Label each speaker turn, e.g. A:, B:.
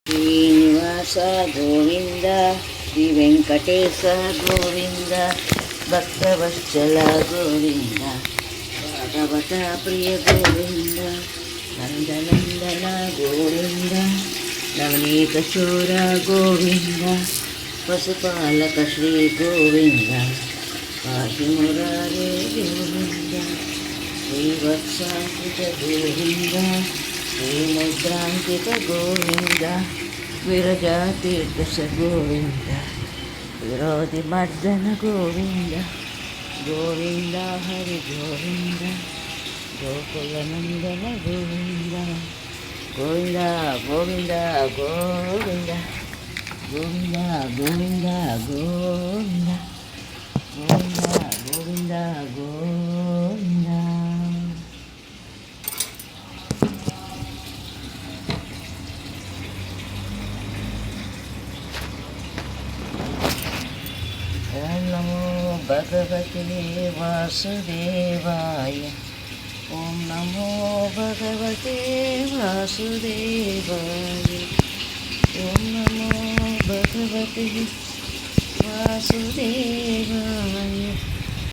A: ಶ್ರೀನಿವಾಸ ಗೋವಿಂದ ಶ್ರೀ ವೆಂಕಟೇಶ ಗೋವಿಂದ ಭಕ್ತವತ್ಸಲ ಗೋವಿಂದ ಭಾಗವತ ಪ್ರಿಯ ಗೋವಿಂದ ನಂದನಂದನ ಗೋವಿಂದ ನವನೀತ ಶೂರ ಗೋವಿಂದ ಪಶುಪಾಲಕ ಶ್ರೀ ಗೋವಿಂದ ಪಾಹಿ ಮುರಾರೇ ಗೋವಿಂದ ಶ್ರೀವತ್ಸಾಂಕಿತ ಗೋವಿಂದ ಶ್ರೀಮುದ್ರಾಂಕಿತ ಗೋವಿಂದ ವಿರಜಾತೀರ್ಥ ಗೋವಿಂದ ವಿರೋಧಿ ಮರ್ದನ ಗೋವಿಂದ ಗೋವಿಂದ ಹರಿ ಗೋವಿಂದ ಗೋಕುಲನಂದನ ಗೋವಿಂದ ಗೋವಿಂದ ಗೋವಿಂದ ಗೋವಿಂದ ಗೋವಿಂದ ಗೋವಿಂದ ಗೋವಿಂದ ಗೋವಿಂದ ಗೋವಿಂದ ಗೋವಿಂದ. ಓಂ ನಮೋ ಭಗವತೆ ವಾಸುದೇವಾಯ. ಓಂ ನಮೋ ಭಗವತೆ ವಾಸುದೇವಾಯ. ಓಂ ನಮೋ ಭಗವತೆ ವಾಸುದೇವಾಯ.